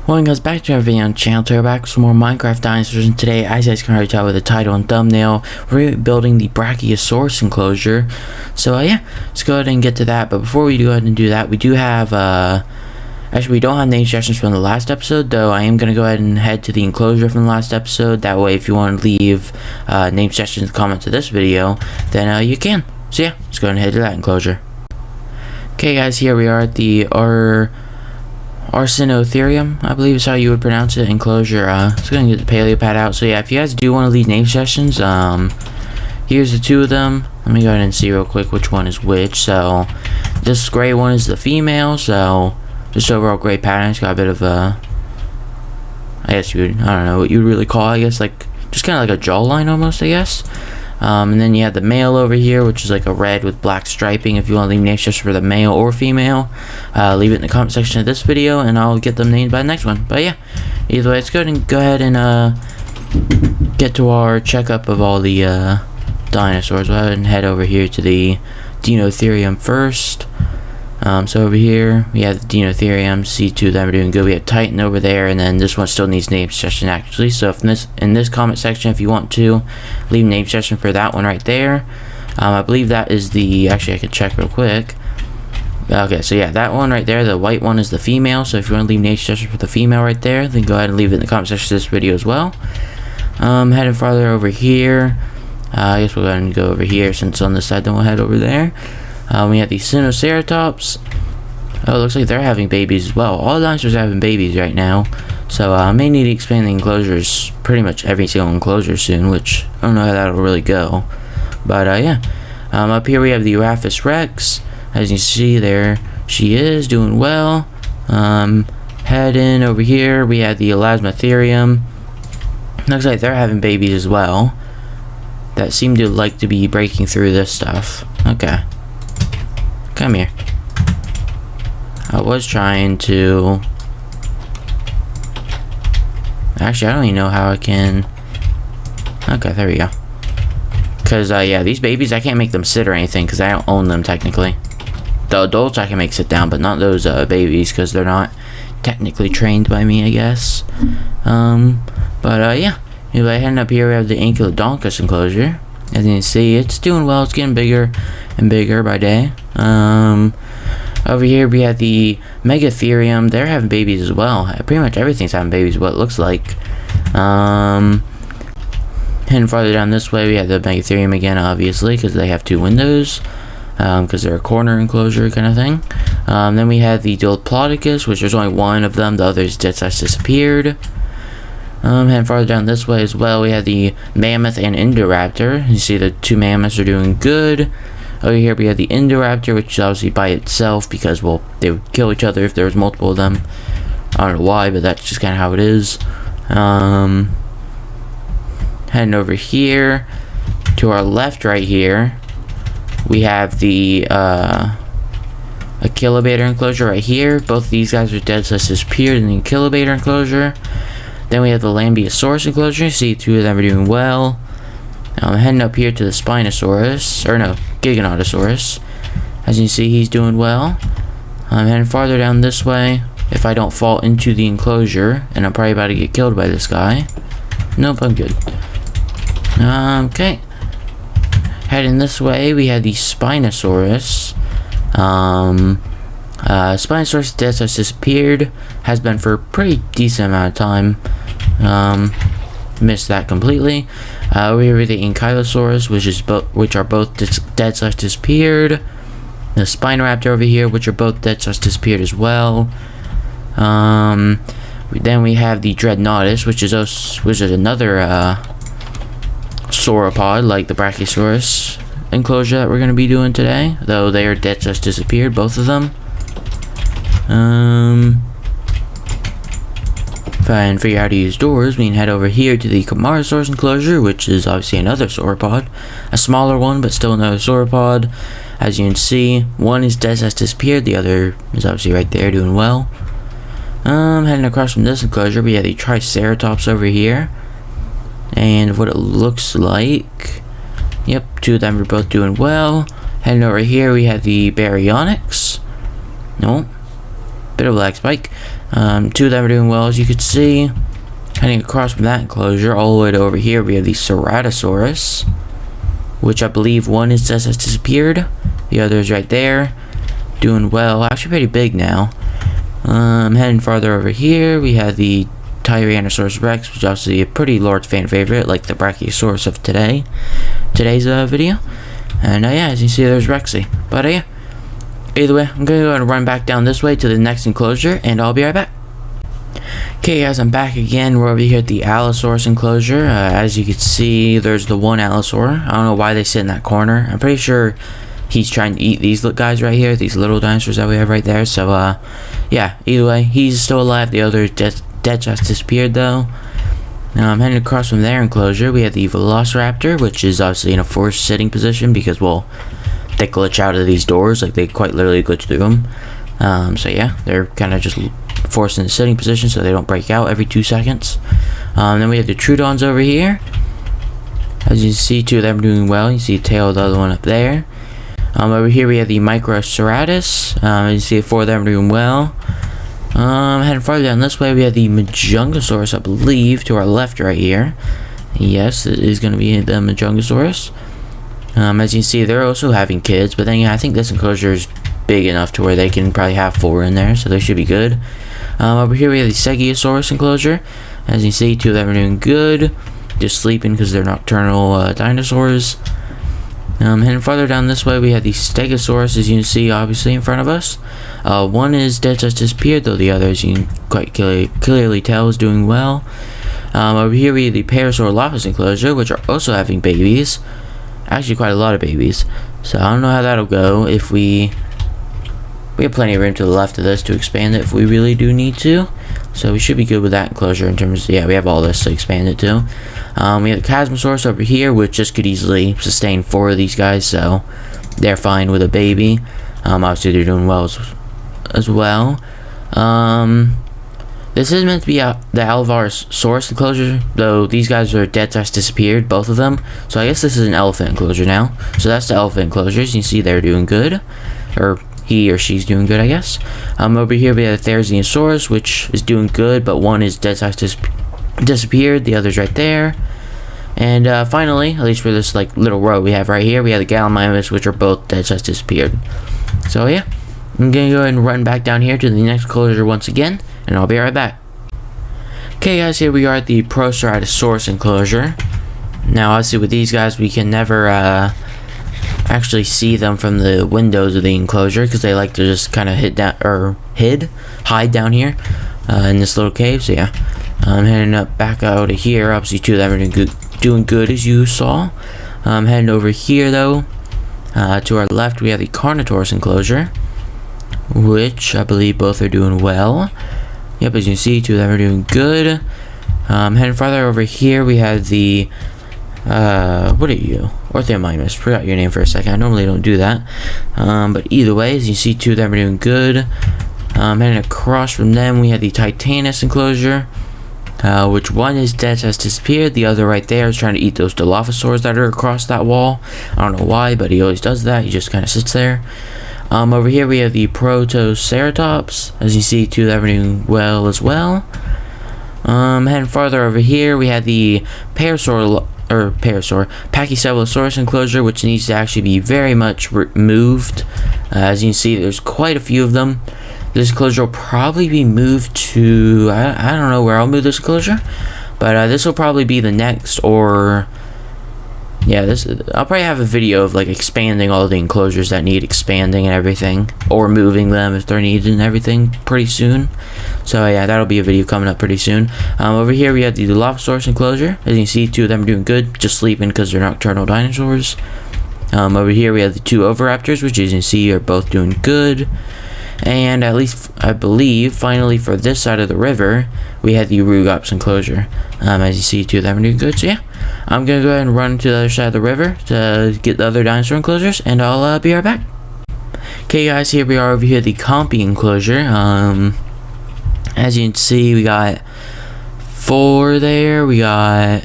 Welcome guys back to our video on the channel. Today we're back with some more Minecraft dinosaurs, and today, as you guys can already tell with the title and thumbnail, we're building the Brachiosaurus enclosure. So yeah, let's go ahead and get to that. But before we go ahead and do that, we do have actually we don't have name suggestions from the last episode, though I am going to go ahead and head to the enclosure from the last episode. That way if you want to leave name suggestions in the comments of this video, then you can. So yeah, let's go ahead and head to that enclosure. Okay guys, here we are at the Arsinotherium, I believe is how you would pronounce it, enclosure. Let's go ahead and get the paleopad out. So yeah, if you guys do want to leave name suggestions, here's the two of them. Let me go ahead and see real quick which one is which. So this gray one is the female, so just overall gray pattern. It's got a bit of a, I guess you would, I don't know what you'd really call it, I guess like just kind of like a jawline almost, I guess. And then you have the male over here, which is like a red with black striping. If you want to leave names just for the male or female, leave it in the comment section of this video and I'll get them named by the next one. But yeah, either way, let's go ahead and get to our checkup of all the dinosaurs. We'll go ahead and head over here to the Dinotherium first. So over here we have the Dinotherium. See two of them are doing good. We have Titan over there, and then this one still needs name suggestion actually. So if in this comment section, if you want to leave name suggestion for that one right there, I believe that is the, actually I could check real quick. Okay, so yeah, that one right there, the white one is the female. So if you want to leave name suggestion for the female right there, then go ahead and leave it in the comment section of this video as well. Heading farther over here, I guess we'll go ahead and go over here since on this side, then we'll head over there. We have the Sinoceratops. Oh, it looks like they're having babies as well. All the dinosaurs are having babies right now. So I may need to expand the enclosures, pretty much every single enclosure soon, which I don't know how that'll really go. But yeah, up here we have the Raphis Rex. As you see there, she is doing well. Heading over here, we have the Elasmotherium. Looks like they're having babies as well. That seem to like to be breaking through this stuff. Okay. Come here. I was trying to... Actually, I don't even know how I can... Okay, there we go. Because, yeah, these babies, I can't make them sit or anything because I don't own them technically. The adults I can make sit down, but not those babies because they're not technically trained by me, I guess. But, yeah. Anyway, heading up here, we have the Ankylodontus enclosure. As you can see, it's doing well. It's getting bigger and bigger by day. Over here we have the Megatherium. They're having babies as well. Pretty much everything's having babies, what it looks like. Heading farther down this way, we have the Megatherium again, obviously, because they have two windows. Because they're a corner enclosure kind of thing. Then we have the Diplodocus, which there's only one of them. The others just disappeared. Heading farther down this way as well, we have the Mammoth and Indoraptor. You see the two mammoths are doing good. Over here we have the Indoraptor, which is obviously by itself because, well, they would kill each other if there was multiple of them. I don't know why, but that's just kind of how it is. Heading over here to our left right here, we have the Achilobator enclosure right here. Both of these guys are dead, so it's disappeared in the Achilobator enclosure. Then we have the Lambeosaurus enclosure. See, two of them are doing well. Heading up here to the Spinosaurus, or no, Giganotosaurus. As you can see, he's doing well. I'm heading farther down this way. If I don't fall into the enclosure, and I'm probably about to get killed by this guy. Nope, I'm good. Okay. Heading this way, we have the Spinosaurus. Spinosaurus death has disappeared. Has been for a pretty decent amount of time. Missed that completely. We have the Ankylosaurus, which are both dead / disappeared. The Spinoraptor over here, which are both dead / disappeared as well. Then we have the Dreadnoughtus, which is another sauropod like the Brachiosaurus enclosure that we're going to be doing today. Though they are dead / disappeared, both of them. If I can figure out how to use doors, we can head over here to the Camarasaurus enclosure, which is obviously another sauropod. A smaller one, but still another sauropod. As you can see, one is dead / disappeared, the other is obviously right there doing well. Heading across from this enclosure, we have the Triceratops over here. And what it looks like, yep, two of them are both doing well. Heading over here, we have the Baryonyx. No, bit of a lag spike. Two of them are doing well, as you could see. Heading across from that enclosure all the way to over here, we have the Ceratosaurus, which I believe one is just has disappeared. The other is right there, doing well. Actually pretty big now. Heading farther over here, we have the Tyrannosaurus Rex, which is obviously a pretty large fan favorite, like the Brachiosaurus of today's video. And yeah, as you see, there's Rexy. But yeah, either way, I'm gonna go and run back down this way to the next enclosure, and I'll be right back. Okay guys, I'm back again. We're over here at the Allosaurus enclosure. As you can see, there's the one Allosaur. I don't know why they sit in that corner. I'm pretty sure he's trying to eat these guys right here, these little dinosaurs that we have right there. So yeah, either way, he's still alive. The other dead just disappeared though. Now I'm heading across from their enclosure. We have the Velociraptor, which is obviously in a forced sitting position because, well, they glitch out of these doors, like they quite literally glitch through them. So yeah, they're kind of just forced in a sitting position so they don't break out every 2 seconds. Then we have the Troodons over here. As you see, two of them are doing well. You see the tail of the other one up there. Over here we have the Microceratus. As you see, 4 of them are doing well. Heading farther down this way, we have the Majungasaurus, I believe, to our left right here. Yes, it is going to be the Majungasaurus. As you can see, they're also having kids, but then yeah, I think this enclosure is big enough to where they can probably have 4 in there, so they should be good. Over here we have the Stegosaurus enclosure. As you see, 2 of them are doing good, just sleeping because they're nocturnal dinosaurs. Heading farther down this way, we have the Stegosaurus, as you can see, obviously in front of us. One is dead, just disappeared, though the other, as you can quite clearly tell, is doing well. Over here we have the Parasaurolophus enclosure, which are also having babies. Actually, quite a lot of babies. So I don't know how that'll go. If we have plenty of room to the left of this to expand it if we really do need to. So we should be good with that enclosure in terms of, yeah, we have all this to expand it to. We have the Chasmosaurus over here, which just could easily sustain 4 of these guys, so they're fine with a baby. Obviously they're doing well as well. This is meant to be the Allosaurus enclosure, though these guys are dead just disappeared, both of them. So I guess this is an elephant enclosure now. So that's the elephant enclosures. You can see they're doing good, or he or she's doing good, I guess. Over here we have the Therizinosaurus, which is doing good, but one is dead just disappeared. The other's right there. And finally, at least for this like little row we have right here, we have the Gallimimus, which are both dead just disappeared. So yeah, I'm gonna go ahead and run back down here to the next enclosure once again, and I'll be right back. Okay guys, here we are at the Proceratosaurus enclosure. Now obviously with these guys we can never actually see them from the windows of the enclosure because they like to just kind of hide down here in this little cave. So yeah, I'm heading up back out of here. Obviously 2 of them are doing good, as you saw. I'm heading over here though. To our left we have the Carnotaurus enclosure, which I believe both are doing well. Yep, as you can see, 2 of them are doing good. Heading farther over here we have the what are you? Orthomimus. Forgot your name for a second. I normally don't do that. But either way, as you see, 2 of them are doing good. Heading across from them, we have the Titanus enclosure, which one is dead, has disappeared. The other right there is trying to eat those Dilophosaurs that are across that wall. I don't know why, but he always does that. He just kind of sits there. Over here we have the Protoceratops. As you see, 2 of them are doing well as well. Heading farther over here, we have the Pachycephalosaurus enclosure, which needs to actually be very much moved. As you can see, there's quite a few of them. This enclosure will probably be moved to, I don't know where I'll move this enclosure, but this will probably be the next, or yeah, I'll probably have a video of like expanding all the enclosures that need expanding and everything, or moving them if they're needed and everything pretty soon. So yeah, that'll be a video coming up pretty soon. Over here we have the Dilophosaurus enclosure. As you can see, 2 of them are doing good, just sleeping because they're nocturnal dinosaurs. Over here we have the 2 Oviraptors, which as you can see are both doing good. And at least I believe finally for this side of the river we had the Rugops enclosure. As you see, 2 of them are doing good. So yeah, I'm gonna go ahead and run to the other side of the river to get the other dinosaur enclosures, and I'll be right back. Okay guys, here we are over here at the Compy enclosure. As you can see, we got 4 there. We got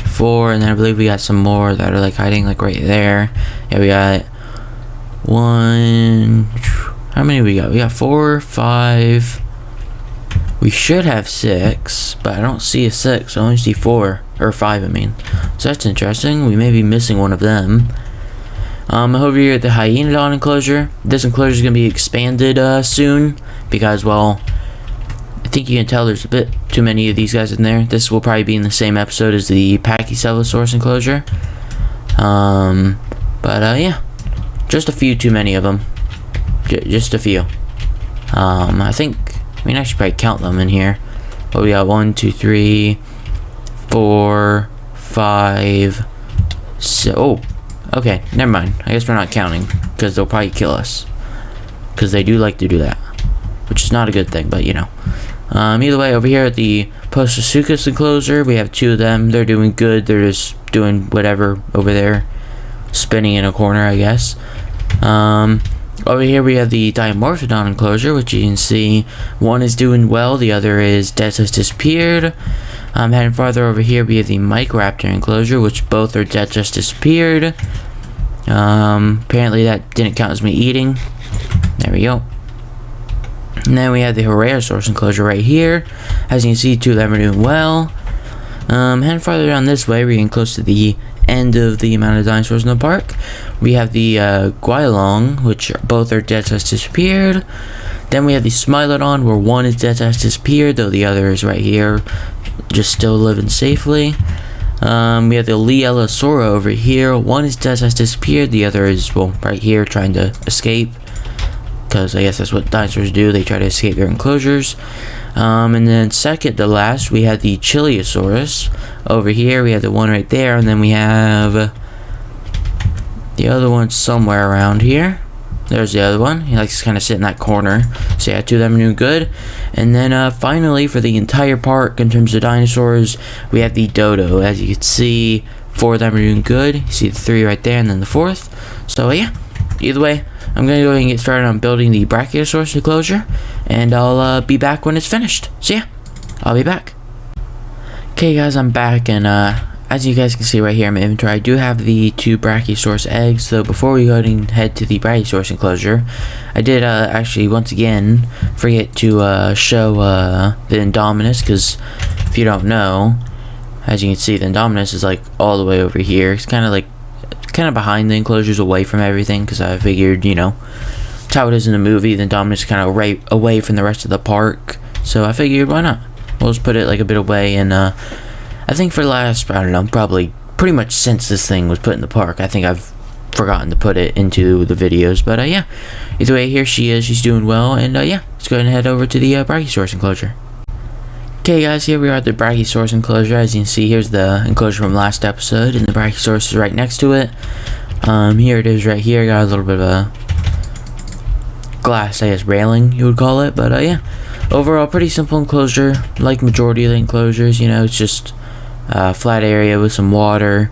4, and then I believe we got some more that are like hiding like right there. Yeah, we got 1. I how many we got? We got 4, 5. We should have 6, but I don't see a 6. I only see 4 or 5. I mean, so that's interesting. We may be missing one of them. Over here at the Hyenodon enclosure. This enclosure is gonna be expanded soon because, well, I think you can tell there's a bit too many of these guys in there. This will probably be in the same episode as the Brachiosaurus enclosure. Yeah, just a few too many of them. Just a few. I think, I mean, I should probably count them in here. But we got 1, 2, 3, 4, 5, 6. Oh, okay, never mind. I guess we're not counting because they'll probably kill us. Because they do like to do that, which is not a good thing, but you know. Either way, over here at the Brachiosaurus enclosure, we have 2 of them. They're doing good. They're just doing whatever over there, spinning in a corner, I guess. Over here we have the Dimorphodon enclosure, which you can see one is doing well, the other is dead, has disappeared. Heading farther over here, we have the Microraptor enclosure, which both are dead, just disappeared. Apparently that didn't count as me eating. There we go. And then we have the Brachiosaurus enclosure right here. As you can see, 2 of them are doing well. Heading farther down this way, we're getting close to the end of the amount of dinosaurs in the park. We have the Guilong, which both are dead, has disappeared. Then we have the Smilodon, where one is dead, has disappeared, though the other is right here, just still living safely. We have the Lielasaura over here. One is dead, has disappeared. The other is, well, right here, trying to escape. Because I guess that's what dinosaurs do. They try to escape their enclosures. And then second to last, we have the Chiliosaurus. Over here, we have the one right there. And then we have the other one somewhere around here. There's the other one. He likes to kind of sit in that corner. So yeah, 2 of them are doing good. And then finally, for the entire park, in terms of dinosaurs, we have the Dodo. As you can see, 4 of them are doing good. You see the 3 right there and then the 4th. So yeah, either way, I'm going to go ahead and get started on building the Brachiosaurus enclosure, and I'll be back when it's finished. So yeah, I'll be back. Okay guys, I'm back, and as you guys can see right here in my inventory, I do have the 2 Brachiosaurus eggs. So before we go ahead and head to the Brachiosaurus enclosure, I did actually once again forget to show the Indominus, because if you don't know, as you can see, the Indominus is like all the way over here. It's kind of behind the enclosures, away from everything, because I figured, you know, that's how it is in the movie. The Indominus is kind of right away from the rest of the park, so I figured, why not? We'll just put it like a bit away. And I think for the last, I don't know, probably pretty much since this thing was put in the park, I think I've forgotten to put it into the videos. But yeah, either way, here she is. She's doing well. And yeah, let's go ahead and head over to the Brachiosaurus enclosure. Okay guys, here we are at the Brachiosaurus enclosure. As you can see, here's the enclosure from last episode, and the Brachiosaurus is right next to it. Here it is right here. Got a little bit of a glass, I guess, railing, you would call it. But yeah, overall, pretty simple enclosure, like majority of the enclosures. You know, it's just a flat area with some water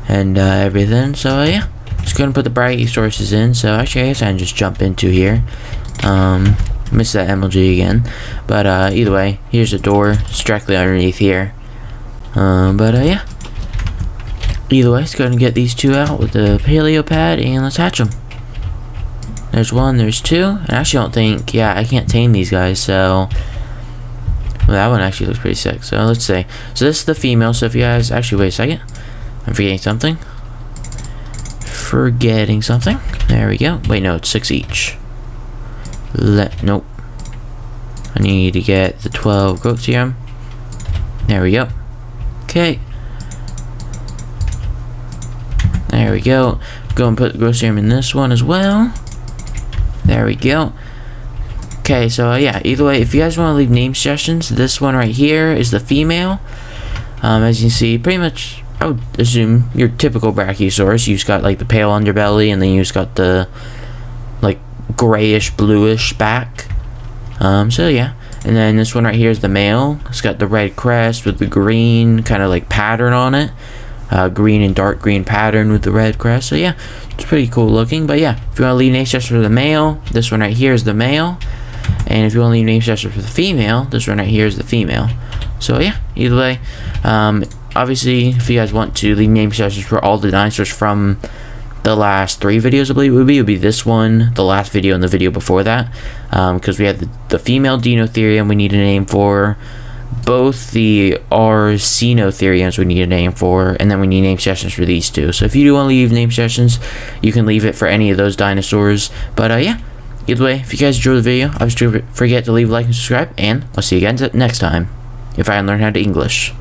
and everything. So yeah, just gonna put the Brachiosauruses in. So actually, I guess I can just jump into here. Missed that MLG again, but either way, here's the door. It's directly underneath here. Yeah, either way, let's go ahead and get these 2 out with the paleo pad, and let's hatch them. There's 1, there's 2. I actually don't think, yeah, I can't tame these guys, so well, that one actually looks pretty sick. So let's see. So this is the female. So if you guys actually, wait a second, I'm forgetting something. There we go. Wait, no, it's 6 each. Nope. I need to get the 12 growth serum. There we go. Okay. There we go. Go and put the growth serum in this one as well. There we go. Okay, so yeah, either way, if you guys want to leave name suggestions, this one right here is the female. As you can see, pretty much, I would assume your typical Brachiosaurus. You've got like the pale underbelly, and then you've got the like grayish bluish back. So yeah, and then this one right here is the male. It's got the red crest with the green kind of like pattern on it, green and dark green pattern with the red crest. So yeah, it's pretty cool looking. But yeah, if you want to leave name suggestions for the male, this one right here is the male, and if you want to leave name suggestions for the female, this one right here is the female. So yeah, either way, obviously if you guys want to leave name suggestions for all the dinosaurs from the last 3 videos, I believe it would be this one, the last video, and the video before that, because we had the female Dinotherium we need a name for, both the Arseniotheriums we need a name for, and then we need name suggestions for these 2. So if you do want to leave name suggestions, you can leave it for any of those dinosaurs. But yeah, either way, if you guys enjoyed the video, obviously don't forget to leave a like and subscribe, and I'll see you again next time if I learn how to English.